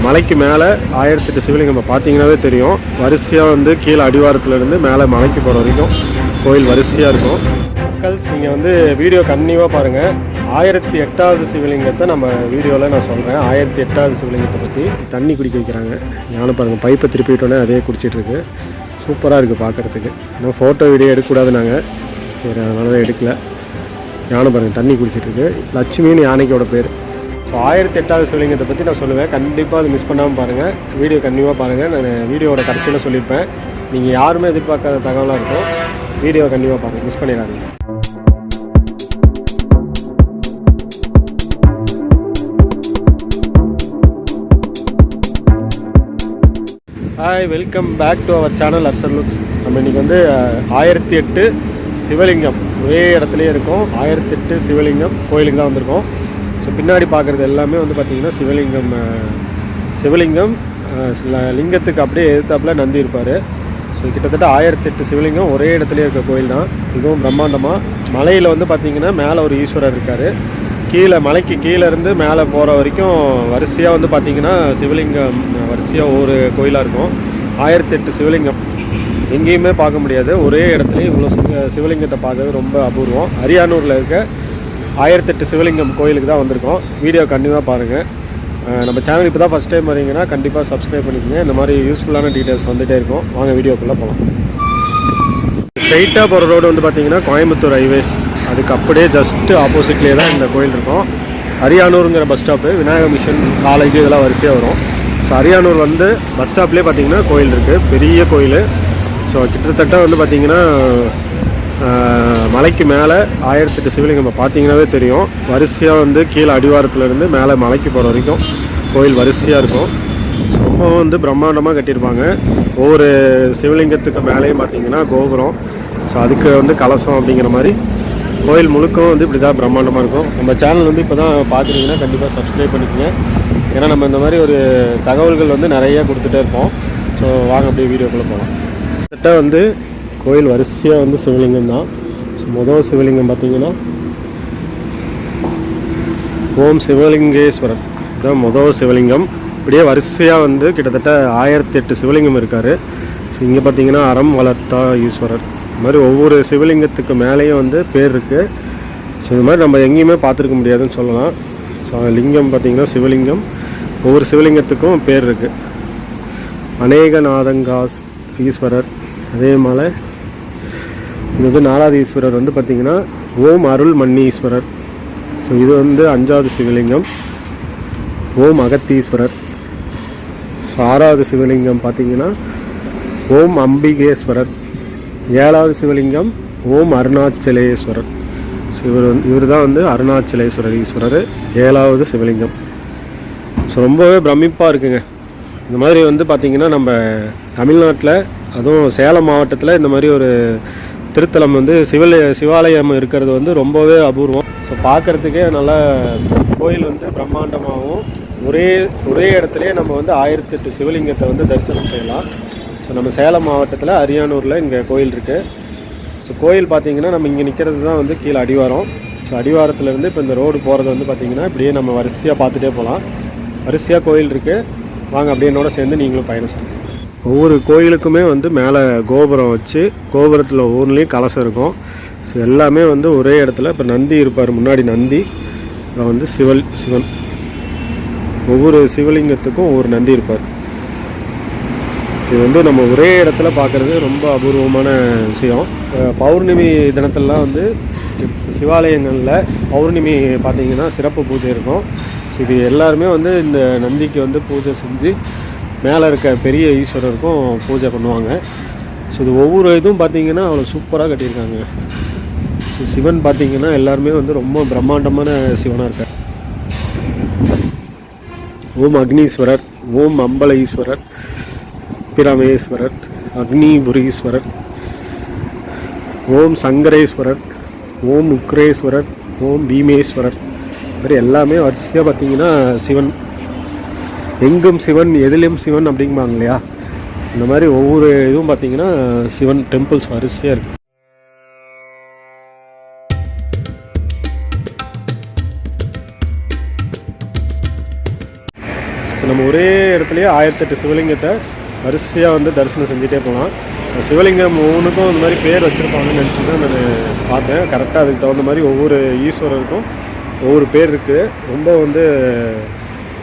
மலைக்கு மேலே 1008 சிவலிங்கம் பார்த்தீங்கன்னாவே தெரியும். வரிசையாக வந்து கீழே அடிவாரத்துலேருந்து மேலே மலைக்கு போகிற வரைக்கும் கோயில் வரிசையாக இருக்கும். மக்கள்ஸ் நீங்கள் வந்து வீடியோ கன்னியூவாக பாருங்கள். 1008வது சிவலிங்கத்தை நம்ம வீடியோவில் நான் சொல்கிறேன். 1008வது சிவலிங்கத்தை பற்றி தண்ணி குடிக்க வைக்கிறாங்க. ஞானம் பாருங்கள், பைப்பை திருப்பிட்டோன்னே அதே குடிச்சிட்ருக்கு. சூப்பராக இருக்குது பார்க்குறதுக்கு. இன்னும் ஃபோட்டோ வீடியோ எடுக்கக்கூடாது நாங்கள், சரி அதனால தான் எடுக்கல. ஞானம் பாருங்கள் தண்ணி குடிச்சிட்ருக்கு. லட்சுமின்னு யானைக்கோட பேர். ஸோ 1008வது சிவலிங்கத்தை பற்றி நான் சொல்லுவேன். கண்டிப்பாக அது மிஸ் பண்ணாமல் பாருங்கள். வீடியோ கண்டிப்பாக பாருங்கள். நான் வீடியோவோட கடைசியில் சொல்லியிருப்பேன். நீங்கள் யாருமே எதிர்பார்க்காத தகவலாக இருக்கும். வீடியோ கண்டிப்பாக பாருங்கள், மிஸ் பண்ணிடாதீங்க. Hi, welcome back to our channel Arsan looks. நம்ம இன்றைக்கி வந்து 1008 சிவலிங்கம் ஒரே இடத்துலையே இருக்கும். 1008 சிவலிங்கம் கோயிலுக்கு தான் வந்திருக்கோம். ஸோ பின்னாடி பார்க்குறது எல்லாமே வந்து பார்த்திங்கன்னா சிவலிங்கம் லிங்கத்துக்கு அப்படியே எதிர்த்தாப்பில் நந்தி இருப்பார். ஸோ கிட்டத்தட்ட 1008 சிவலிங்கம் ஒரே இடத்துலையே இருக்க கோயில் தான். மிகவும் பிரம்மாண்டமாக. மலையில் வந்து பார்த்திங்கன்னா மேலே ஒரு ஈஸ்வரர் இருக்கார். கீழே மலைக்கு கீழே இருந்து மேலே போகிற வரைக்கும் வரிசையாக வந்து பார்த்திங்கன்னா சிவலிங்கம் வரிசையாக ஒவ்வொரு கோயிலாக இருக்கும். 1008 சிவலிங்கம் எங்கேயுமே பார்க்க முடியாது. ஒரே இடத்துலையும் இவ்வளோ சிவலிங்கத்தை பார்க்கறது ரொம்ப அபூர்வம். அரியானூரில் இருக்க 1008 சிவலிங்கம் கோயிலுக்கு தான் வந்திருக்கோம். வீடியோ கண்டிப்பாக பாருங்கள். நம்ம சேனல் இப்போ தான் ஃபஸ்ட் டைம் வரீங்கன்னா கண்டிப்பாக சப்ஸ்கிரைப் பண்ணிக்கோங்க. இந்த மாதிரி யூஸ்ஃபுல்லான டீட்டெயில்ஸ் வந்துகிட்டே இருக்கும். வாங்க வீடியோக்குள்ளே போகலாம். ஸ்ட்ரைட்டாக போகிற ரோடு வந்து பார்த்திங்கன்னா கோயம்புத்தூர் ஹைவேஸ். அதுக்கு அப்படியே ஜஸ்ட்டு ஆப்போசிட்லேயே தான் இந்த கோயில் இருக்கும். அரியானூருங்கிற bus stop, Vinayagar Mission College இதெல்லாம் வரிசையாக வரும். ஸோ அரியானூர் வந்து பஸ் ஸ்டாப்லேயே பார்த்திங்கன்னா கோயில் இருக்குது, பெரிய கோயில். ஸோ கிட்டத்தட்ட வந்து பார்த்திங்கன்னா மலைக்கு மேலே 1008 சிவலிங்கம் பார்த்தீங்கன்னாவே தெரியும். வரிசையாக வந்து கீழே அடிவாரத்துலேருந்து மேலே மலைக்கு போகிற வரைக்கும் கோயில் வரிசையாக இருக்கும். ரொம்ப வந்து பிரம்மாண்டமாக கட்டியிருப்பாங்க. ஒவ்வொரு சிவலிங்கத்துக்கு மேலேயும் பார்த்திங்கன்னா கோபுரம். ஸோ அதுக்கு வந்து கலசம் அப்படிங்கிற மாதிரி கோயில் முழுக்கவும் வந்து இப்படி தான் பிரம்மாண்டமாக இருக்கும். நம்ம சேனல் வந்து இப்போ தான் பார்க்குறீங்கன்னா கண்டிப்பாக சப்ஸ்கிரைப் பண்ணிக்கோங்க. ஏன்னா நம்ம இந்த மாதிரி ஒரு தகவல்கள் வந்து நிறையா கொடுத்துட்டே இருப்போம். ஸோ வாங்க அப்படியே வீடியோக்குள்ளே போகலாம். கிட்ட வந்து கோயில் வரிசையாக வந்து சிவலிங்கம் தான். ஸோ முதல் சிவலிங்கம் பார்த்திங்கன்னா ஓம் சிவலிங்கேஸ்வரர் இதுதான் முதல் சிவலிங்கம். இப்படியே வரிசையாக வந்து கிட்டத்தட்ட 1008 சிவலிங்கம் இருக்கார். ஸோ இங்கே பார்த்திங்கன்னா அறம் வளர்த்தா ஈஸ்வரர். இது மாதிரி ஒவ்வொரு சிவலிங்கத்துக்கு மேலேயும் வந்து பேர் இருக்குது. ஸோ இது மாதிரி நம்ம எங்கேயுமே பார்த்துருக்க முடியாதுன்னு சொல்லலாம். ஸோ லிங்கம் பார்த்திங்கன்னா சிவலிங்கம், ஒவ்வொரு சிவலிங்கத்துக்கும் பேர் இருக்குது. அநேகநாதங்காஸ் ஈஸ்வரர். அதே மாதிரி இது வந்து 4வது ஈஸ்வரர் வந்து பார்த்திங்கன்னா ஓம் அருள் மன்னி ஈஸ்வரர். ஸோ இது வந்து 5வது சிவலிங்கம் ஓம் அகத்தீஸ்வரர். ஸோ 6வது சிவலிங்கம் பார்த்திங்கன்னா ஓம் அம்பிகேஸ்வரர். 7வது சிவலிங்கம் ஓம் அருணாச்சலேஸ்வரர். ஸோ இவர் தான் வந்து அருணாச்சலேஸ்வரர் ஈஸ்வரர், 7வது சிவலிங்கம். ஸோ ரொம்பவே பிரமிப்பாக இருக்குங்க. இந்த மாதிரி வந்து பார்த்திங்கன்னா நம்ம தமிழ்நாட்டில் அதுவும் சேலம் மாவட்டத்தில் இந்த மாதிரி ஒரு திருத்தலம் வந்து சிவாலயம் இருக்கிறது வந்து ரொம்பவே அபூர்வம். ஸோ பார்க்குறதுக்கே நல்லா கோயில் வந்து பிரம்மாண்டமாகவும் ஒரே இடத்துலையே நம்ம வந்து 1008 சிவலிங்கத்தை வந்து தரிசனம் செய்யலாம். ஸோ நம்ம சேலம் மாவட்டத்தில் அரியானூரில் இங்கே கோயில் இருக்குது. ஸோ கோயில் பார்த்திங்கன்னா நம்ம இங்கே நிற்கிறது தான் வந்து கீழே அடிவாரம். ஸோ அடிவாரத்துலேருந்து இப்போ இந்த ரோடு போகிறது வந்து பார்த்திங்கன்னா இப்படியே நம்ம வரிசையாக பார்த்துட்டே போகலாம். வரிசையாக கோயில் இருக்குது. வாங்க அப்படியே என்னோட சேர்ந்து நீங்களும் பயணம் செய்யணும். ஒவ்வொரு கோயிலுக்குமே வந்து மேலே கோபுரம் வச்சு கோபுரத்தில் ஒவ்வொன்றுலேயும் கலசம் இருக்கும். ஸோ எல்லாமே வந்து ஒரே இடத்துல. இப்போ நந்தி இருப்பார், முன்னாடி நந்தி, அப்புறம் வந்து சிவன். ஒவ்வொரு சிவலிங்கத்துக்கும் ஒவ்வொரு நந்தி இருப்பார். இது வந்து நம்ம ஒரே இடத்துல பார்க்குறது ரொம்ப அபூர்வமான விஷயம். பௌர்ணமி தினத்திலலாம் வந்து சிவாலயங்களில் பௌர்ணமி பார்த்திங்கன்னா சிறப்பு பூஜை இருக்கும். ஸோ இது எல்லாருமே வந்து இந்த நந்திக்கு வந்து பூஜை செஞ்சு மேலே இருக்க பெரிய ஈஸ்வரருக்கும் பூஜை பண்ணுவாங்க. ஸோ இது ஒவ்வொரு இதுவும் பார்த்திங்கன்னா அவ்வளோ சூப்பராக கட்டியிருக்காங்க. ஸோ சிவன் பார்த்திங்கன்னா எல்லாருமே வந்து ரொம்ப பிரம்மாண்டமான சிவனாக இருக்கார். ஓம் அக்னீஸ்வரர், ஓம் அம்பல ஈஸ்வரர், பிரமேஸ்வரர், அக்னிபுரீஸ்வரர், ஓம் சங்கரேஸ்வரர், ஓம் உக்ரேஸ்வரர், ஓம் பீமேஸ்வரர். இது மாதிரி எல்லாமே வரிசையாக பார்த்திங்கன்னா சிவன். எங்கும் சிவன் எதிலும் சிவன் அப்படிம்பாங்க இல்லையா, இந்த மாதிரி ஒவ்வொரு இதுவும் பார்த்திங்கன்னா சிவன் டெம்பிள்ஸ் வரிசையாக இருக்குது. ஸோ நம்ம ஒரே இடத்துலையே 1008 சிவலிங்கத்தை வரிசையாக வந்து தரிசனம் செஞ்சுட்டே போகலாம். சிவலிங்கம் ஒவ்வொன்றுக்கும் இந்த மாதிரி பேர் வச்சுருப்பாங்கன்னு நினச்சி தான் நான் பார்த்தேன். கரெக்டாக அதுக்கு தகுந்த மாதிரி ஒவ்வொரு ஈஸ்வரருக்கும் ஒவ்வொரு பேர் இருக்குது. ரொம்ப வந்து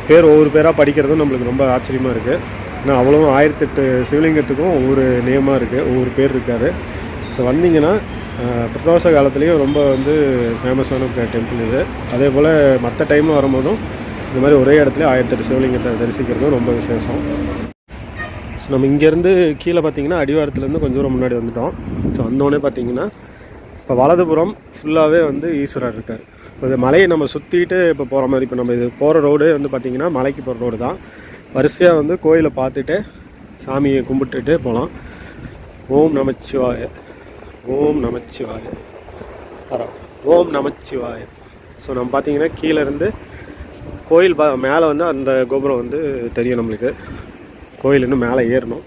பேர் ஒவ்வொரு பேராக படிக்கிறதும் நம்மளுக்கு ரொம்ப ஆச்சரியமாக இருக்குது. ஏன்னா அவ்வளோவும் 1008 சிவலிங்கத்துக்கும் ஒவ்வொரு நேமாக இருக்குது, ஒவ்வொரு பேர் இருக்காது. ஸோ வந்தீங்கன்னா பிரதோஷ காலத்துலேயும் ரொம்ப வந்து ஃபேமஸான டெம்பிள் இது. அதே போல் மற்ற டைமில் வரும்போதும் இந்த மாதிரி ஒரே இடத்துல 1008 சிவலிங்கத்தை தரிசிக்கிறதும் ரொம்ப விசேஷம். ஸோ நம்ம இங்கேருந்து கீழே பார்த்திங்கன்னா அடிவாரத்துலேருந்து கொஞ்சம் தூரம் முன்னாடி வந்துட்டோம். ஸோ வந்தோடனே பார்த்திங்கன்னா இப்போ வலதுபுறம் ஃபுல்லாகவே வந்து ஈஸ்வரர் இருக்கார். இப்போ இந்த மலையை நம்ம சுற்றிட்டு இப்போ போகிற மாதிரி, இப்போ நம்ம இது போகிற ரோடு வந்து பார்த்திங்கன்னா மலைக்கு போகிற ரோடு தான். வரிசையாக வந்து கோயிலை பார்த்துட்டு சாமியை கும்பிட்டுட்டு போகலாம். ஓம் நமச்சிவாய, ஓம் நமச்சிவாய, ஓம் நமச்சிவாய. ஸோ நம்ம பார்த்திங்கன்னா கீழேருந்து கோயில் மேலே வந்து அந்த கோபுரம் வந்து தெரியும் நம்மளுக்கு. கோயில் இன்னும் மேலே ஏறணும்.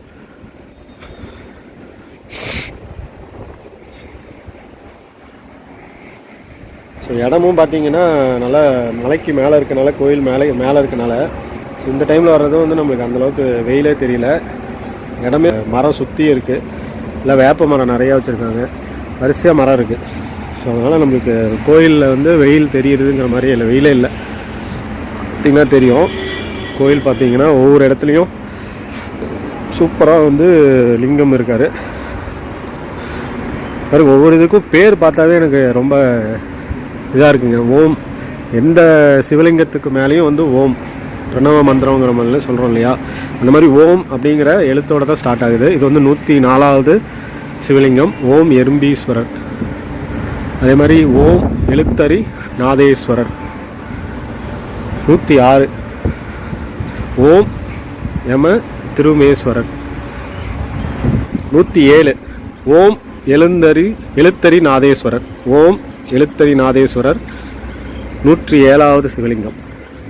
ஸோ இடமும் பார்த்திங்கன்னா நல்லா மலைக்கு மேலே இருக்கனால, கோயில் மேலே இருக்கனால, ஸோ இந்த டைமில் வர்றதும் வந்து நம்மளுக்கு அந்தளவுக்கு வெயிலே தெரியல. இடமே மரம் சுற்றி இருக்குது. இல்லை வேப்ப மரம் நிறையா வச்சுருக்காங்க, வரிசையாக மரம் இருக்குது. ஸோ அதனால் நம்மளுக்கு கோயிலில் வந்து வெயில் தெரியுதுங்கிற மாதிரி இல்லை, வெயிலே இல்லை. பார்த்திங்கன்னா தெரியும் கோயில் பார்த்திங்கன்னா ஒவ்வொரு இடத்துலையும் சூப்பராக வந்து லிங்கம் இருக்கார். பாருங்க, ஒவ்வொரு இதுக்கும் பேர் பார்த்தாவே எனக்கு ரொம்ப இதாக இருக்குங்க. ஓம், எந்த சிவலிங்கத்துக்கு மேலேயும் வந்து ஓம் பிரணவ மந்திரங்கிற மாதிரிலாம் சொல்கிறோம் இல்லையா, அந்த மாதிரி ஓம் அப்படிங்கிற எழுத்தோடு தான் ஸ்டார்ட் ஆகுது. இது வந்து 104வது சிவலிங்கம், ஓம் எறும்பீஸ்வரர். அதே மாதிரி ஓம் எழுத்தரி நாதேஸ்வரர் 106, ஓம் யம திருமேஸ்வரர் 107, ஓம் எழுத்தரி நாதேஸ்வரர், ஓம் எழுத்தரி நாதேஸ்வரர் 107வது சிவலிங்கம்.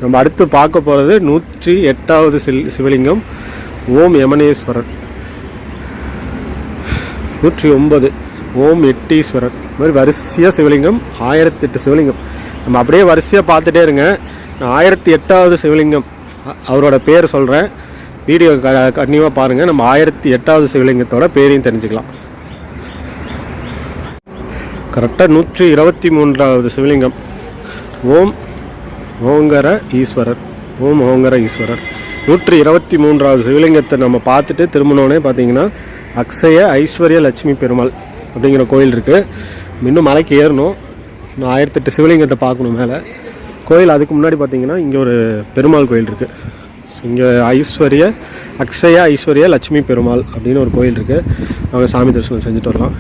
நம்ம அடுத்து பார்க்க போகிறது 108வது சிவலிங்கம், ஓம் யமனேஸ்வரர் 109, ஓம் எட்டீஸ்வரர். இந்த மாதிரி வரிசையாக சிவலிங்கம் 1008 சிவலிங்கம். நம்ம அப்படியே வரிசையாக பார்த்துட்டே இருங்க. நான் 1008வது சிவலிங்கம் அவரோட பேர் சொல்கிறேன், வீடியோ கண்டிப்பாக பாருங்கள். நம்ம 1008வது சிவலிங்கத்தோட பேரையும் தெரிஞ்சுக்கலாம். கரெக்டாக 123வது சிவலிங்கம், ஓம் ஓங்கர ஈஸ்வரர், ஓம் ஓங்கர ஈஸ்வரர். 123வது சிவலிங்கத்தை நம்ம பார்த்துட்டு திரும்பினோடனே பார்த்தீங்கன்னா அக்ஷய ஐஸ்வர்ய லட்சுமி பெருமாள் அப்படிங்கிற கோயில் இருக்குது. இன்னும் மலைக்கு ஏறணும். நான் 1008 சிவலிங்கத்தை பார்க்கணும் மேலே கோயில். அதுக்கு முன்னாடி பார்த்தீங்கன்னா இங்கே ஒரு பெருமாள் கோயில் இருக்குது. இங்கே அக்ஷய ஐஸ்வர்ய லட்சுமி பெருமாள் அப்படின்னு ஒரு கோயில் இருக்குது. அவங்க சாமி தரிசனம் செஞ்சுட்டு வரலாம்.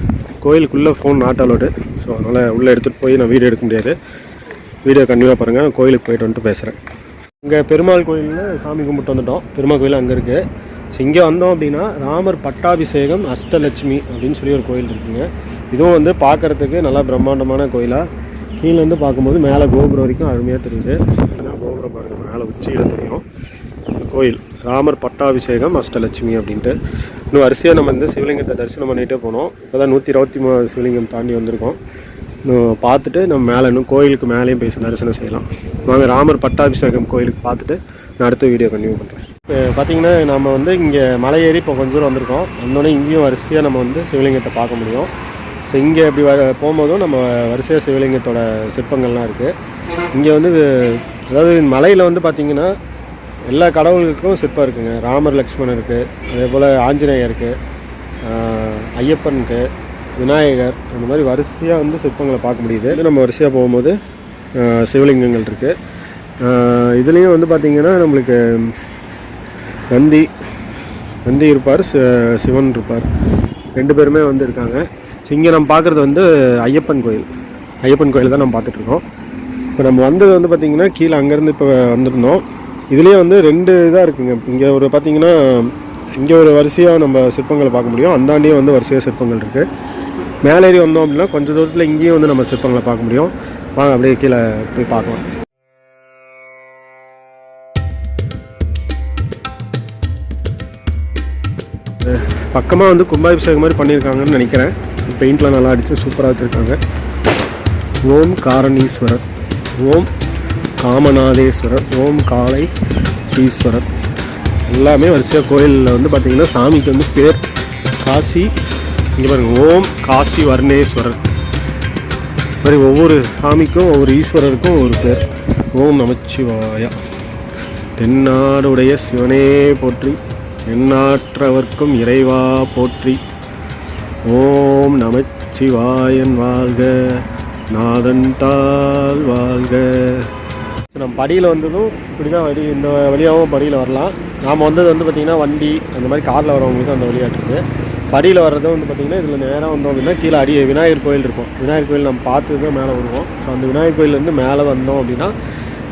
கோயிலுக்குள்ளே ஃபோன் நாட் அலோடு. ஸோ அதனால் உள்ளே எடுத்துகிட்டு போய் நான் வீடியோ எடுக்க முடியாது. வீடியோ கண்டிப்பாக பாருங்கள். நான் கோயிலுக்கு போயிட்டு வந்துட்டு பேசுகிறேன். இங்கே பெருமாள் கோயிலில் சாமி கும்பிட்டு வந்துட்டோம். பெருமாள் கோயில் அங்கே இருக்குது. ஸோ இங்கே வந்தோம் அப்படின்னா ராமர் பட்டாபிஷேகம் அஷ்டலட்சுமி அப்படின்னு சொல்லி ஒரு கோயில் இருக்குங்க. இதுவும் வந்து பார்க்குறதுக்கு நல்லா பிரம்மாண்டமான கோயிலாக. கீழேருந்து பார்க்கும்போது மேலே கோபுரம் வரைக்கும் அருமையாக தெரியுது. கோபுரம் பாருங்கள், மேலே உச்சியில் தெரியும் கோயில். ராமர் பட்டாபிஷேகம் அஷ்டலட்சுமி அப்படின்ட்டு. இன்னும் வரிசையாக நம்ம இந்த சிவலிங்கத்தை தரிசனம் பண்ணிகிட்டே போனோம். இப்போ தான் 123 சிவலிங்கம் தாண்டி வந்திருக்கோம். இன்னும் பார்த்துட்டு நம்ம மேலே இன்னும் கோயிலுக்கு மேலேயும் போய் தரிசனம் செய்யலாம். வாங்க ராமர் பட்டாபிஷேகம் கோயிலுக்கு பார்த்துட்டு நான் அடுத்த வீடியோ கண்டினியூ பண்ணுறேன். பார்த்திங்கன்னா நம்ம வந்து இங்கே மலை ஏறி இப்போ கொஞ்சம் தூரம் வந்திருக்கோம். வந்தோடனே இங்கேயும் வரிசையாக நம்ம வந்து சிவலிங்கத்தை பார்க்க முடியும். ஸோ இங்கே இப்படி போகும்போதும் நம்ம வரிசையாக சிவலிங்கத்தோட சிற்பங்கள்லாம் இருக்குது. இங்கே வந்து அதாவது மலையில் வந்து பார்த்திங்கன்னா எல்லா கடவுளுக்கும் சிற்பம் இருக்குங்க. ராமர் லக்ஷ்மணன் இருக்குது, அதே போல் ஆஞ்சநேயர் இருக்குது, ஐயப்பனுக்கு, விநாயகர், அந்த மாதிரி வரிசையாக வந்து சிற்பங்களை பார்க்க முடியுது. நம்ம வரிசையாக போகும்போது சிவலிங்கங்கள் இருக்குது. இதுலேயும் வந்து பார்த்திங்கன்னா நம்மளுக்கு நந்தி இருப்பார், சிவன் இருப்பார், ரெண்டு பேருமே வந்து இருக்காங்க. ஸோ இங்கே நம்ம பார்க்குறது வந்து ஐயப்பன் கோயில் தான் நம்ம பார்த்துட்ருக்கோம். இப்போ நம்ம வந்தது வந்து பார்த்திங்கன்னா கீழே அங்கேருந்து இப்போ வந்திருந்தோம். இதுலேயே வந்து 2 இதாக இருக்குங்க. இங்கே ஒரு பார்த்திங்கன்னா இங்கே ஒரு வரிசையாக நம்ம சிற்பங்களை பார்க்க முடியும். அந்தாண்டியே வந்து வரிசையாக சிற்பங்கள் இருக்குது. மேலேறி வந்தோம் அப்படின்னா கொஞ்சம் தூரத்தில் இங்கேயும் வந்து நம்ம சிற்பங்களை பார்க்க முடியும். வாங்க அப்படியே கீழே போய் பார்க்கலாம். பக்கமாக வந்து கும்பாபிஷேகம் மாதிரி பண்ணியிருக்காங்கன்னு நினைக்கிறேன். பெயிண்ட்லாம் நல்லா அடித்து சூப்பராக வச்சுருக்காங்க. ஓம் காரணீஸ்வரர், ஓம் காமநாதேஸ்வரர், ஓம் காளை ஈஸ்வரர், எல்லாமே வரிசையாக கோயிலில் வந்து பார்த்திங்கன்னா சாமிக்கு வந்து பேர் காசி. இங்கே பாருங்கள், ஓம் காசி வர்ணேஸ்வரர். மாதிரி ஒவ்வொரு சாமிக்கும் ஒவ்வொரு ஈஸ்வரருக்கும் ஒரு பேர். ஓம் நமச்சிவாயா. தென்னாடுடைய சிவனே போற்றி, எந்நாற்றவர்க்கும் இறைவா போற்றி. ஓம் நமச்சிவாயன் வாழ்க, நாதன் தாள் வாழ்க. நம்ம படியில் வந்ததும் இப்படி தான் இந்த வழியாகவும் படியில் வரலாம். நாம் வந்தது வந்து பார்த்திங்கன்னா வண்டி அந்த மாதிரி காரில் வரவங்களுக்கு அந்த வழியாட்டுருக்கு. படியில் வர்றதும் வந்து பார்த்திங்கன்னா இதில் நேராக வந்தோம் அப்படின்னா கீழே விநாயகர் கோயில் இருக்கும். விநாயகர் கோயில் நம்ம பார்த்து தான் மேலே வருவோம். ஸோ அந்த விநாயகர் கோயிலேருந்து மேலே வந்தோம் அப்படின்னா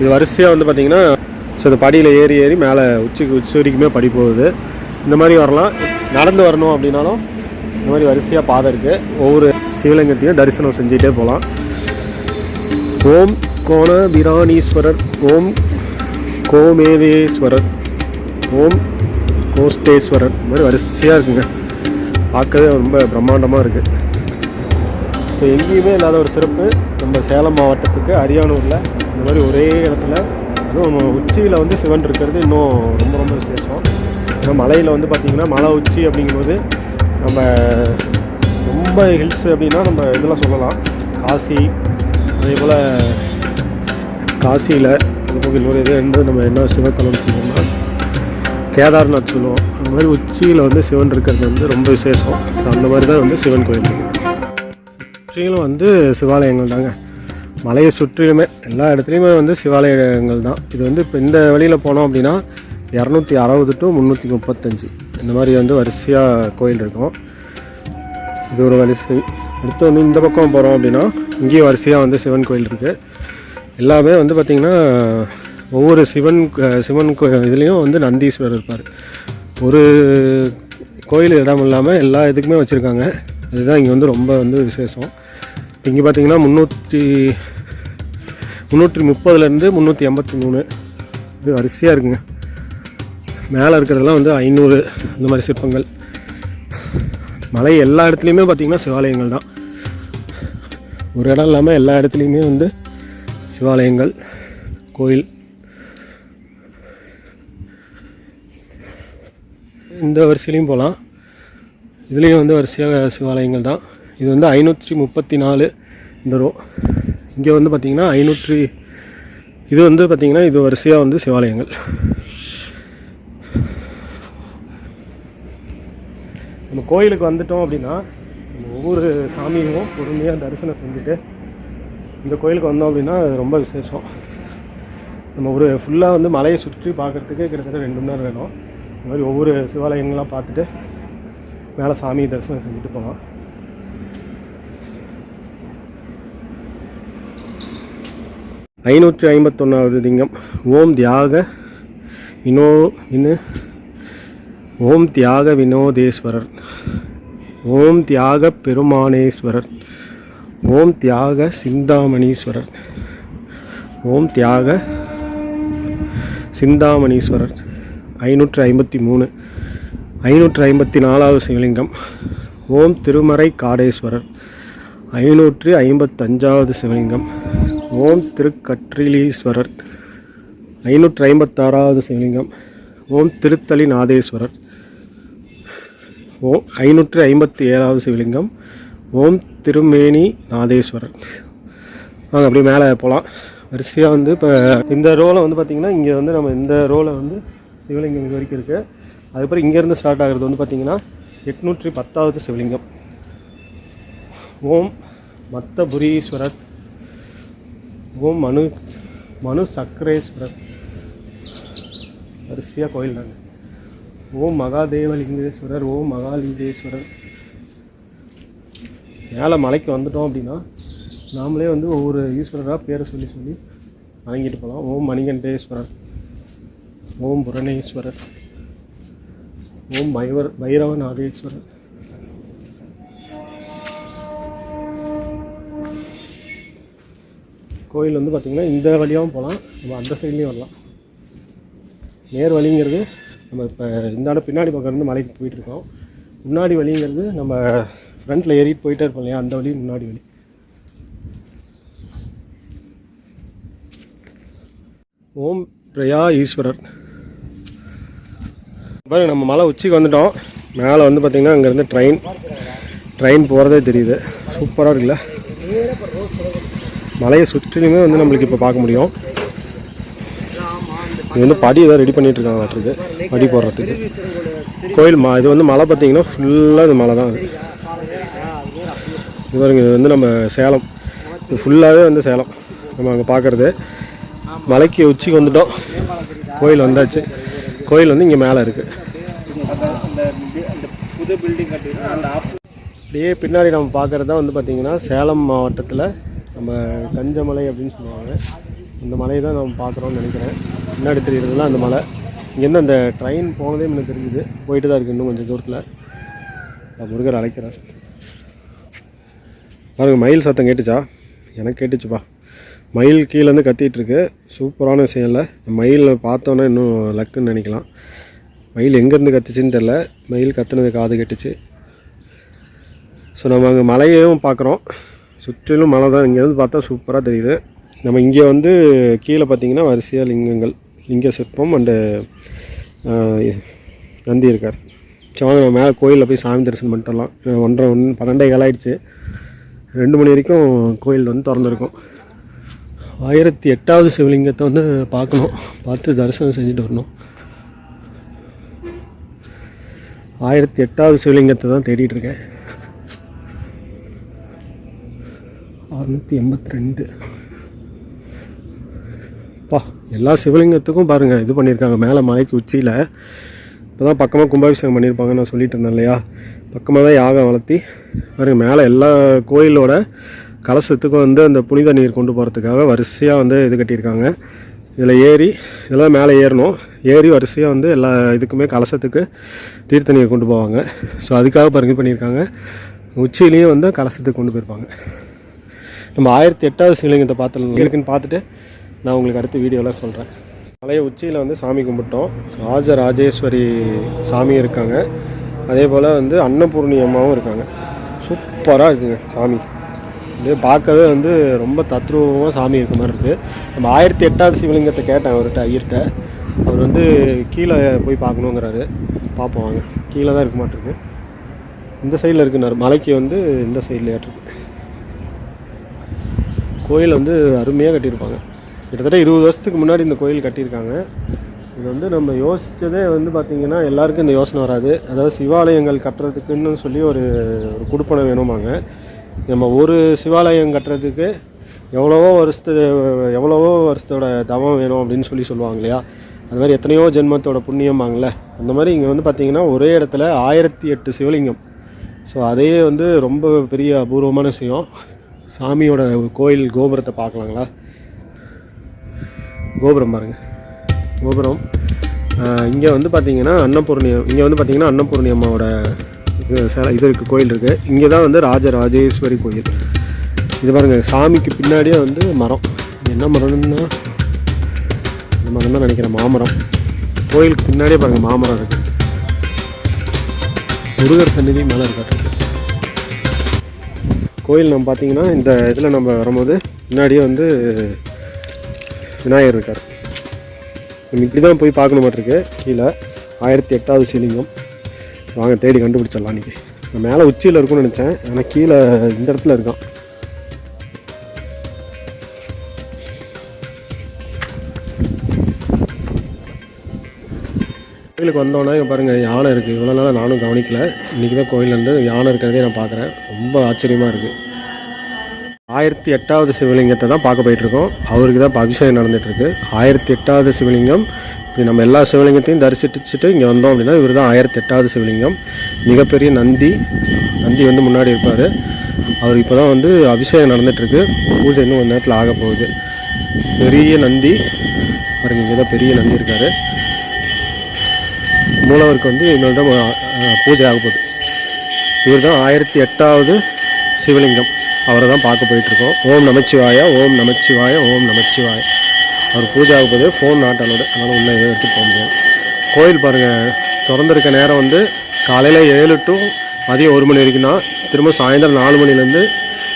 இது வரிசையாக வந்து பார்த்திங்கன்னா ஸோ இந்த படியில் ஏறி மேலே உச்சி வரைக்குமே படி போகுது. இந்த மாதிரி வரலாம். நடந்து வரணும் அப்படின்னாலும் இந்த மாதிரி வரிசையாக பாதை இருக்குது. ஒவ்வொரு சிவலிங்கத்தையும் தரிசனம் செஞ்சுட்டே போகலாம். ஓம் கோணபிராணீஸ்வரர், ஓம் கோமேவேஸ்வரர், ஓம் கோஸ்தேஸ்வரர். இந்த மாதிரி வரிசையாக இருக்குங்க. பார்க்கவே ரொம்ப பிரம்மாண்டமாக இருக்குது. ஸோ எங்கேயுமே இல்லாத ஒரு சிறப்பு நம்ம சேலம் மாவட்டத்துக்கு அரியானூரில் இந்த மாதிரி ஒரே இடத்துல அதுவும் நம்ம உச்சியில் வந்து சிவன் இருக்கிறது இன்னும் ரொம்ப ரொம்ப விசேஷம். ஏன்னா மலையில் வந்து பார்த்திங்கன்னா மலை உச்சி அப்படிங்கும்போது நம்ம ரொம்ப ஹில்ஸ் அப்படின்னா நம்ம இதெல்லாம் சொல்லலாம். காசி, அதே போல் காசியில் அதுபோக இன்னொரு இது வந்து நம்ம என்ன சிவத்தலம் சொல்லுவோம்னா கேதார்நாத் சொல்லுவோம். அந்த மாதிரி உச்சியில் வந்து சிவன் இருக்கிறது வந்து ரொம்ப விசேஷம். அந்த மாதிரி தான் வந்து சிவன் கோயில் சுற்றிலும் வந்து சிவாலயங்கள் தாங்க. மலையை சுற்றிலுமே எல்லா இடத்துலையுமே வந்து சிவாலயங்கள் தான். இது வந்து இப்போ இந்த வழியில் போனோம் அப்படின்னா 260 to 335 இந்த மாதிரி வந்து வரிசையாக கோயில் இருக்கும். இது ஒரு வரிசை. அடுத்து வந்து இந்த பக்கம் போகிறோம் அப்படின்னா இங்கேயும் வரிசையாக வந்து சிவன் கோயில் இருக்குது. எல்லாமே வந்து பார்த்திங்கன்னா ஒவ்வொரு சிவன் இதுலேயும் வந்து நந்தீஸ்வரர் இருப்பார். ஒரு கோயில் இடம் இல்லாமல் எல்லா இதுக்குமே வச்சுருக்காங்க. அதுதான் இங்கே வந்து ரொம்ப வந்து விசேஷம். இங்கே பார்த்திங்கன்னா 330 383 இது வரிசையாக இருக்குங்க. மேலே இருக்கிறதெல்லாம் வந்து 500 இந்த மாதிரி சிற்பங்கள். மலை எல்லா இடத்துலையுமே பார்த்திங்கன்னா சிவாலயங்கள் தான். ஒரு இடம் இல்லாமல் எல்லா இடத்துலையுமே வந்து சிவாலயங்கள் கோயில். இந்த வரிசையிலையும் போகலாம். இதுலேயும் வந்து வரிசையாக சிவாலயங்கள் தான். இது வந்து 534 இந்த ரோ. இங்கே வந்து பார்த்திங்கன்னா 500. இது வந்து பார்த்திங்கன்னா இது வரிசையாக வந்து சிவாலயங்கள். நம்ம கோயிலுக்கு வந்துட்டோம் அப்படின்னா ஒவ்வொரு சாமியும் பொறுமையாக தரிசனம் செஞ்சுட்டு இந்த கோயிலுக்கு வந்தோம் அப்படின்னா அது ரொம்ப விசேஷம். நம்ம ஒரு ஃபுல்லாக வந்து மலையை சுற்றி பார்க்குறதுக்கு கிட்டத்தட்ட 2 மணி நேரம் வேணும். இந்த மாதிரி ஒவ்வொரு சிவாலயங்கள்லாம் பார்த்துட்டு மேலே சாமி தரிசனம் செஞ்சுட்டு போகலாம். ஐநூற்றி 51வது லிங்கம் ஓம் தியாக வினோதேஸ்வரர், ஓம் தியாக பெருமானேஸ்வரர், ஓம் தியாக சிந்தாமணீஸ்வரர், ஓம் தியாக சிந்தாமணீஸ்வரர். 553. 554வது சிவலிங்கம் ஓம் திருமறை காடேஸ்வரர். 555வது சிவலிங்கம் ஓம் திருக்கற்றிலீஸ்வரர். 556வது சிவலிங்கம் ஓம் திருத்தலி நாதேஸ்வரர். 557வது சிவலிங்கம் ஓம் திருமேனி நாதேஸ்வரர். வாங்க அப்படியே மேலே போகலாம். வரிசையாக வந்து இப்போ இந்த ரோவில் வந்து பார்த்திங்கன்னா இங்கே வந்து நம்ம இந்த ரோவில் வந்து சிவலிங்கம் இது வரைக்கும் இருக்குது. அதுக்கப்புறம் இங்கேருந்து ஸ்டார்ட் ஆகிறது வந்து பார்த்திங்கன்னா 810வது சிவலிங்கம் ஓம் மத்தபுரீஸ்வரர், ஓம் மனு சக்கரேஸ்வரர். வரிசையாக கோயில் தாங்க. ஓம் மகாதேவலிங்கேஸ்வரர், ஓம் மகாலிங்கேஸ்வரர். மேலே மலைக்கு வந்துட்டோம் அப்படின்னா நாமளே வந்து ஒவ்வொரு ஈஸ்வரராக பேரை சொல்லி வணங்கிட்டு போகலாம். ஓம் மணிகண்டேஸ்வரர், ஓம் புரணேஸ்வரர், ஓம் பைரவநாதேஸ்வரர். கோயில் வந்து பார்த்திங்கன்னா இந்த வழியாகவும் போகலாம், நம்ம அந்த சைட்லேயும் வரலாம். நேர் வழிங்கிறது நம்ம இப்போ இந்த பின்னாடி பக்கம் இருந்து மலைக்கு போயிட்டுருக்கோம். முன்னாடி வழிங்கிறது நம்ம ஃப்ரண்ட்டில் ஏறிட்டு போயிட்டே இருப்போம் இல்லையா, அந்த வழி முன்னாடி வழி. ஓம் பிரயா ஈஸ்வரர். பாருங்க நம்ம மலை உச்சிக்கு வந்துட்டோம். மேலே வந்து பார்த்திங்கன்னா அங்கேருந்து ட்ரெயின் போகிறதே தெரியுது. சூப்பராக இருக்குல்ல. மலையை சுற்றிலுமே வந்து நம்மளுக்கு இப்போ பார்க்க முடியும். இது வந்து படி ஏதோ ரெடி பண்ணிகிட்ருக்காங்க வாட்டுருக்கு, படி போடுறதுக்கு. கோயில் இது வந்து மலை பார்த்திங்கன்னா ஃபுல்லாக இது மலை தான். இது பாருங்க, இது வந்து நம்ம சேலம், இது ஃபுல்லாகவே வந்து சேலம் நம்ம அங்கே பார்க்குறது. மலைக்கு உச்சிக்கு வந்துட்டோம். கோயில் வந்தாச்சு. கோயில் வந்து இங்கே மேலே இருக்குது. அப்படியே பின்னாடி நம்ம பார்க்குறது தான் வந்து பார்த்திங்கன்னா சேலம் மாவட்டத்தில் நம்ம கஞ்சமலை அப்படின்னு சொல்லுவாங்க. இந்த மலையை தான் நம்ம பார்க்குறோம்னு நினைக்கிறேன். பின்னாடி தெரிகிறதுலாம் அந்த மலை. இங்கேருந்து அந்த ட்ரெயின் போனதே எனக்கு தெரியுது. போயிட்டு தான் இருக்குது இன்னும் கொஞ்சம் தூரத்தில். முருகர் அழைக்கிறேன். பாருங்கள், மயில் சத்தம் கேட்டுச்சா? எனக்கு கேட்டுச்சுப்பா. மயில் கீழேருந்து கத்திகிட்ருக்கு. சூப்பரான விஷயம் இல்லை. மயில் பார்த்தோன்னே இன்னும் லக்குன்னு நினைக்கலாம். மயில் எங்கேருந்து கத்துச்சின்னு தெரில. மயில் கத்துனது காது கேட்டுச்சு. ஸோ நம்ம அங்கே மலையையும் பார்க்குறோம். சுற்றிலும் மலை தான். இங்கேருந்து பார்த்தா சூப்பராக தெரியுது. நம்ம இங்கே வந்து கீழே பார்த்திங்கன்னா வரிசையாக லிங்கங்கள், லிங்க சிற்பம் அண்டு நந்தி இருக்கார். ஸோ வாங்க நம்ம மேலே கோயிலில் போய் சாமி தரிசனம் பண்ணிட்டுலாம். 12 ஆகிடுச்சு. 2 மணி வரைக்கும் கோயில் வந்து திறந்துருக்கும். 1008வது சிவலிங்கத்தை வந்து பார்க்கணும். பார்த்து தரிசனம் செஞ்சுட்டு வரணும். 1008வது சிவலிங்கத்தை தான் தேடிட்டுருக்கேன். 682. எல்லா சிவலிங்கத்துக்கும் பாருங்கள் இது பண்ணியிருக்காங்க. மேலே மலைக்கு உச்சியில் இப்போ தான் பக்கமாக கும்பாபிஷேகம் பண்ணியிருப்பாங்க. நான் சொல்லிட்டு இருந்தேன் இல்லையா, பக்கமாக தான் யாகம் வளர்த்தி பாருங்கள். மேலே எல்லா கோயிலோட கலசத்துக்கும் வந்து அந்த புனித நீர் கொண்டு போகிறதுக்காக வரிசையாக வந்து இது கட்டியிருக்காங்க. இதில் இதெல்லாம் மேலே ஏறி வரிசையாக வந்து எல்லா இதுக்குமே கலசத்துக்கு தீர்த்த நீர் கொண்டு போவாங்க. ஸோ அதுக்காக பாருங்க பண்ணியிருக்காங்க. உச்சியிலையும் வந்து கலசத்துக்கு கொண்டு போயிருப்பாங்க. நம்ம 1008வது சிவலிங்கத்தை இருக்குன்னு பார்த்துட்டு நான் உங்களுக்கு அடுத்த வீடியோவில் சொல்கிறேன். மலைய உச்சியில் வந்து சாமி கும்பிட்டோம். ராஜராஜேஸ்வரி சாமி இருக்காங்க. அதே போல் வந்து அன்னபூர்ணி அம்மாவும் இருக்காங்க. சூப்பராக இருக்குங்க சாமி. அப்படியே பார்க்கவே வந்து ரொம்ப தத்ரூபமாக சாமி இருக்க மாதிரி இருக்குது. நம்ம 1008வது சிவலிங்கத்தை கேட்டேன் அவர்கிட்ட, ஐயர்கிட்ட. அவர் வந்து கீழே போய் பார்க்கணுங்கிறாரு. பார்ப்போம் வாங்க. கீழே தான் இருக்க மாட்டிருக்கு. இந்த சைடில் இருக்குன்னாரு. மலைக்கு வந்து இந்த சைடில் ஏற்றிருக்கு. கோயில் வந்து அருமையாக கட்டியிருப்பாங்க. கிட்டத்தட்ட 20 வருஷத்துக்கு முன்னாடி இந்த கோயில் கட்டியிருக்காங்க. இது வந்து நம்ம யோசித்ததே வந்து பார்த்திங்கன்னா எல்லாருக்கும் இந்த யோசனை வராது. அதாவது சிவாலயங்கள் கட்டுறதுக்குன்னு சொல்லி ஒரு குடுப்பனை வேணுமாங்க. நம்ம ஒரு சிவாலயம் கட்டுறதுக்கு எவ்வளவோ வருஷத்தோட தவம் வேணும் அப்படின்னு சொல்லுவாங்க இல்லையா. அது மாதிரி எத்தனையோ ஜென்மத்தோட புண்ணியமாங்கள்ல. அந்த மாதிரி இங்கே வந்து பார்த்திங்கன்னா ஒரே இடத்துல 1008 சிவலிங்கம். ஸோ அதையே வந்து ரொம்ப பெரிய அபூர்வமான விஷயம். சாமியோட கோயில் கோபுரத்தை பார்க்கலாங்களா? கோபுரம் பாருங்கள். கோபுரம் இங்கே வந்து பார்த்திங்கன்னா அன்னபூர்ணி அம்மாவோட இது இருக்குது, கோயில் இருக்குது. இங்கே தான் வந்து ராஜராஜேஸ்வரி கோயில். இது பாருங்கள், சாமிக்கு பின்னாடியே வந்து மரம். என்ன மரம்னா இந்த மரம் தான் நினைக்கிறேன், மாமரம். கோயிலுக்கு பின்னாடியே பாருங்கள் மாமரம் இருக்குது. முருகர் சந்நிதி மேலே இருக்காட்டு. கோயில் நம்ம பார்த்திங்கன்னா இந்த இதில் நம்ம வரும்போது முன்னாடியே வந்து விநாயகர் இருக்கார். நம்ம இப்படி தான் போய் பார்க்கணும் மாட்டிருக்கு. கீழே 1008வது சிவலிங்கம். வாங்க தேடி கண்டுபிடிச்சிடலாம். இன்றைக்கி நான் மேலே உச்சியில் இருக்குன்னு நினச்சேன், ஆனால் கீழே இந்த இடத்துல இருக்கான். கோயிலுக்கு வந்தோன்னே பாருங்கள் யானை இருக்குது. இவ்வளோ நாளாக நானும் கவனிக்கல. இன்றைக்கி தான் கோயிலேருந்து யானை இருக்கிறதே நான் பார்க்குறேன். ரொம்ப ஆச்சரியமாக இருக்குது. 1008வது சிவலிங்கத்தை தான் பார்க்க போயிட்டுருக்கோம். அவருக்கு தான் இப்போ அபிஷேகம் நடந்துகிட்ருக்கு. 1008வது சிவலிங்கம். இது நம்ம எல்லா சிவலிங்கத்தையும் தரிசிச்சுட்டு இங்கே வந்தோம் அப்படின்னா இவர் தான் 1008வது சிவலிங்கம். மிகப்பெரிய நந்தி வந்து முன்னாடி இருப்பார். அவர் இப்போ தான் வந்து அபிஷேகம் நடந்துகிட்ருக்கு. பூஜை இன்னும் கொஞ்ச நேரத்தில் ஆக போகுது. பெரிய நந்தி பாருங்கள், இங்கே தான் பெரிய நந்தி இருக்கார். மூலவருக்கு வந்து இனிமேல் தான் பூஜை ஆக போகுது. இவர் தான் 1008வது சிவலிங்கம். அவரை தான் பார்க்க போயிட்டுருக்கோம். ஓம் நமச்சிவாய, ஓம் நமச்சிவாய, ஓம் நமச்சிவாய. அவர் பூஜை ஆக போகுது. ஃபோன் நாட் அலோடு, அதனால் உள்ளே எடுத்து போக முடியாது. கோயில் பாருங்கள், திறந்துருக்க நேரம் வந்து காலையில் 7 to மதியம் 1 மணி வரைக்கும் தான். திரும்ப சாயந்தரம் 4 மணிலேருந்து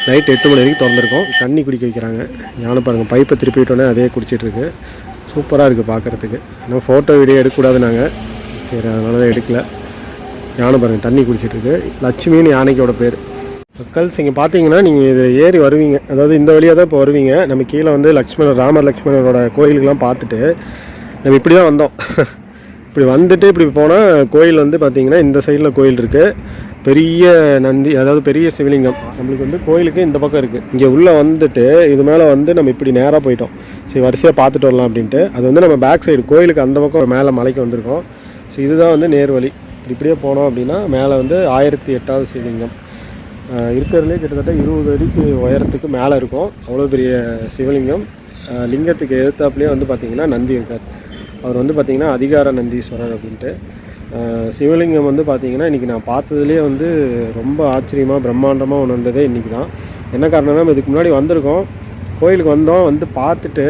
நைட் 8 மணி வரைக்கும் திறந்துருக்கோம். தண்ணி குடிக்க வைக்கிறாங்க. யானை பாருங்கள், பைப்பை திருப்பிட்டோன்னே அதே குடிச்சிட்ருக்கு. சூப்பராக இருக்குது பார்க்குறதுக்கு. இன்னும் ஃபோட்டோ வீடியோ எடுக்கக்கூடாது. நாங்கள் சரி அதனால தான் எடுக்கல. யானை பாருங்கள் தண்ணி குடிச்சிட்ருக்கு. லட்சுமின்னு யானைக்கோட பேர். மக்கள்ஸ் இங்கே பார்த்தீங்கன்னா நீங்கள் இது ஏறி வருவீங்க, அதாவது இந்த வழியாக தான் இப்போ வருவீங்க. நம்ம கீழே வந்து ராமர் லக்ஷ்மணரோட கோயிலுக்கெல்லாம் பார்த்துட்டு நம்ம இப்படி தான் வந்தோம். இப்படி வந்துட்டு இப்படி போனால் கோயில் வந்து பார்த்திங்கன்னா இந்த சைடில் கோயில் இருக்குது. பெரிய நந்தி, அதாவது பெரிய சிவலிங்கம் நம்மளுக்கு வந்து கோயிலுக்கு இந்த பக்கம் இருக்குது. இங்கே உள்ளே வந்துட்டு இது மேலே வந்து நம்ம இப்படி நேராக போயிட்டோம். சரி வரிசையாக பார்த்துட்டு வரலாம் அப்படின்ட்டு. அது வந்து நம்ம பேக் சைடு கோயிலுக்கு அந்த பக்கம் மேலே மலைக்கு வந்திருக்கோம். ஸோ இதுதான் வந்து நேர் வழி. இப்படியே போனோம் அப்படின்னா மேலே வந்து 1008வது சிவலிங்கம் இருக்கிறதுலே கிட்டத்தட்ட 20 அடிக்கு உயரத்துக்கு மேலே இருக்கும். அவ்வளோ பெரிய சிவலிங்கம். லிங்கத்துக்கு எதிர்த்தாப்புலேயே வந்து பார்த்திங்கன்னா நந்தி இருக்கார். அவர் வந்து பார்த்திங்கன்னா அதிகார நந்தீஸ்வரர் அப்படின்ட்டு. சிவலிங்கம் வந்து பார்த்திங்கன்னா இன்றைக்கி நான் பார்த்ததுலேயே வந்து ரொம்ப ஆச்சரியமாக பிரம்மாண்டமாக உணர்ந்ததே இன்றைக்கி தான். என்ன காரணம்னா நம்ம இதுக்கு முன்னாடி வந்திருக்கோம், கோயிலுக்கு வந்தோம், வந்து பார்த்துட்டு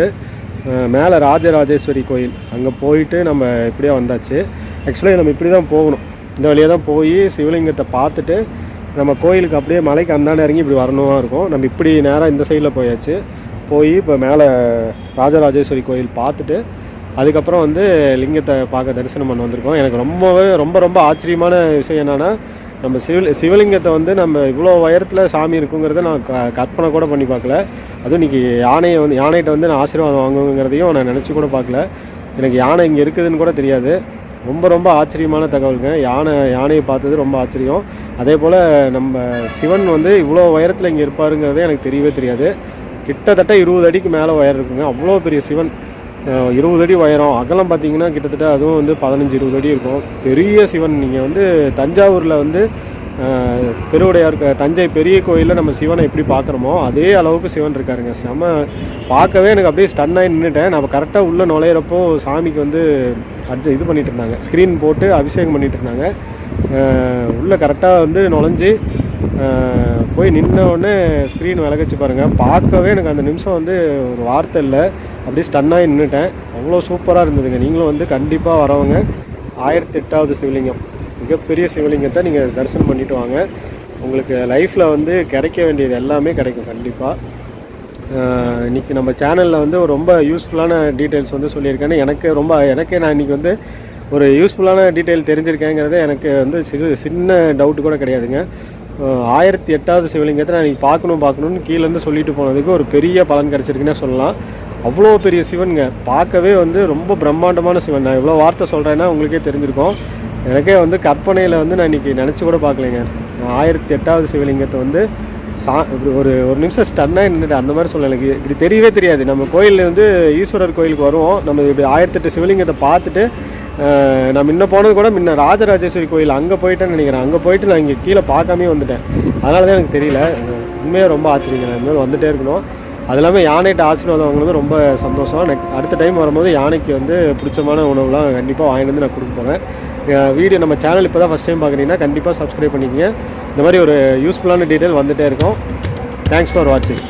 மேலே ராஜராஜேஸ்வரி கோயில் அங்கே போயிட்டு நம்ம இப்படியே வந்தாச்சு. ஆக்சுவலாக நம்ம இப்படி தான் போகணும், இந்த வழியாக தான் போய் சிவலிங்கத்தை பார்த்துட்டு நம்ம கோயிலுக்கு அப்படியே மலைக்கு அந்தாண்ட இறங்கி இப்படி வரணுமா இருக்கும். நம்ம இப்படி நேராக இந்த சைடில் போயாச்சு. போய் இப்போ மேலே ராஜராஜேஸ்வரி கோயில் பார்த்துட்டு அதுக்கப்புறம் வந்து லிங்கத்தை பார்க்க தரிசனம் பண்ண வந்திருக்கோம். எனக்கு ரொம்ப ரொம்ப ஆச்சரியமான விஷயம் என்னென்னா, நம்ம சிவலிங்கத்தை வந்து நம்ம இவ்வளோ உயரத்தில் சாமி இருக்குங்கிறத நான் கற்பனை கூட பண்ணி பார்க்கல. அதுவும் இன்றைக்கி யானைகிட்ட வந்து நான் ஆசீர்வாதம் வாங்குங்கிறதையும் நான் நினச்சி கூட பார்க்கல. எனக்கு யானை இங்கே இருக்குதுன்னு கூட தெரியாது. ரொம்ப ஆச்சரியமான தகவலுங்க. யானையை பார்த்தது ரொம்ப ஆச்சரியம். அதே போல் நம்ம சிவன் வந்து இவ்வளோ உயரத்தில் இங்கே இருப்பாருங்கிறதே எனக்கு தெரியவே தெரியாது. கிட்டத்தட்ட 20 அடிக்கு மேலே உயரம் இருக்குங்க. அவ்வளோ பெரிய சிவன், 20 அடி உயரம். அகலம் பார்த்திங்கன்னா கிட்டத்தட்ட அதுவும் வந்து 15-20 அடி இருக்கும். பெரிய சிவன். நீங்கள் வந்து தஞ்சாவூரில் வந்து பெருவுடையார் தஞ்சை பெரிய கோயிலில் நம்ம சிவனை எப்படி பார்க்குறோமோ அதே அளவுக்கு சிவன் இருக்காருங்க. பார்க்கவே எனக்கு அப்படியே ஸ்டன் ஆகி நின்றுட்டேன். நம்ம கரெக்டாக உள்ளே நுழையிறப்போ சாமிக்கு வந்து இது பண்ணிகிட்டு இருந்தாங்க, ஸ்க்ரீன் போட்டு அபிஷேகம் பண்ணிகிட்டு இருந்தாங்க. உள்ளே கரெக்டாக வந்து நுழைஞ்சி போய் நின்னோடனே ஸ்க்ரீன் விலகச்சு பாருங்கள். பார்க்கவே எனக்கு அந்த நிமிஷம் வந்து ஒரு வார்த்தை இல்லை, அப்படியே ஸ்டன்னாகி நின்றுட்டேன். அவ்வளோ சூப்பராக இருந்ததுங்க. நீங்களும் வந்து கண்டிப்பாக வரவங்க 1008வது சிவலிங்கம், மிகப்பெரிய சிவலிங்கத்தை நீங்கள் தரிசனம் பண்ணிவிட்டு வாங்க. உங்களுக்கு லைஃப்பில் வந்து கிடைக்க வேண்டியது எல்லாமே கிடைக்கும் கண்டிப்பாக. இன்றைக்கி நம்ம சேனலில் வந்து ஒரு ரொம்ப யூஸ்ஃபுல்லான டீட்டெயில்ஸ் வந்து சொல்லியிருக்கேன்னு எனக்கே நான் இன்றைக்கி வந்து ஒரு யூஸ்ஃபுல்லான டீட்டெயில் தெரிஞ்சிருக்கேங்கிறது எனக்கு வந்து சின்ன டவுட்டு கூட கிடையாதுங்க. 1008வது சிவலிங்கத்தை நான் இன்றைக்கி பார்க்கணும்னு கீழேருந்து சொல்லிட்டு போனதுக்கு ஒரு பெரிய பலன் கிடச்சிருக்குன்னே சொல்லலாம். அவ்வளோ பெரிய சிவனுங்க. பார்க்கவே வந்து ரொம்ப பிரம்மாண்டமான சிவன். நான் இவ்வளோ வார்த்தை சொல்கிறேன்னா உங்களுக்கே தெரிஞ்சிருக்கோம். எனக்கே வந்து கற்பனையில் வந்து நான் இன்றைக்கி நினச்சி கூட பார்க்கலைங்க. 1008வது சிவலிங்கத்தை வந்து இப்படி ஒரு நிமிஷம் ஸ்டன்னாக நின்றுட்டு அந்த மாதிரி சொல்ல எனக்கு இப்படி தெரியவே தெரியாது. நம்ம கோயிலில் வந்து ஈஸ்வரர் கோயிலுக்கு வருவோம், நம்ம இப்படி 1008 சிவலிங்கத்தை பார்த்துட்டு நான் முன்ன போனது கூட முன்ன ராஜராஜேஸ்வரி கோயில் அங்கே போயிட்டேன்னு நினைக்கிறேன். அங்கே போயிட்டு நான் இங்கே கீழே பார்க்காமே வந்துட்டேன். அதனால தான் எனக்கு தெரியல. உண்மையாக ரொம்ப ஆச்சரியங்க. நான் இனிமேல் வந்துகிட்டே இருக்கணும். அது இல்லாமல் யானைகிட்ட ஆசீர்வாதம் வாங்கினது ரொம்ப சந்தோஷம். அடுத்த டைம் வரும்போது யானைக்கு வந்து பிடிச்சமான உணவுலாம் கண்டிப்பாக வாங்கிட்டு வந்து நான் கொடுக்க போகிறேன். வீடியோ நம்ம சேனல் இப்போ தான் ஃபஸ்ட் டைம் பார்க்குறீங்கன்னா கண்டிப்பாக சப்ஸ்கிரைப் பண்ணிக்கங்க. இந்த மாதிரி ஒரு யூஸ்ஃபுல்லான டீட்டெயில் வந்துகிட்டே இருக்கும். தேங்க்ஸ் ஃபார் வாட்சிங்.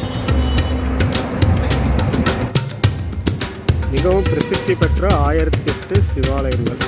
மிகவும் பிரசித்தி பெற்ற 1008 சிவாலயங்கள்.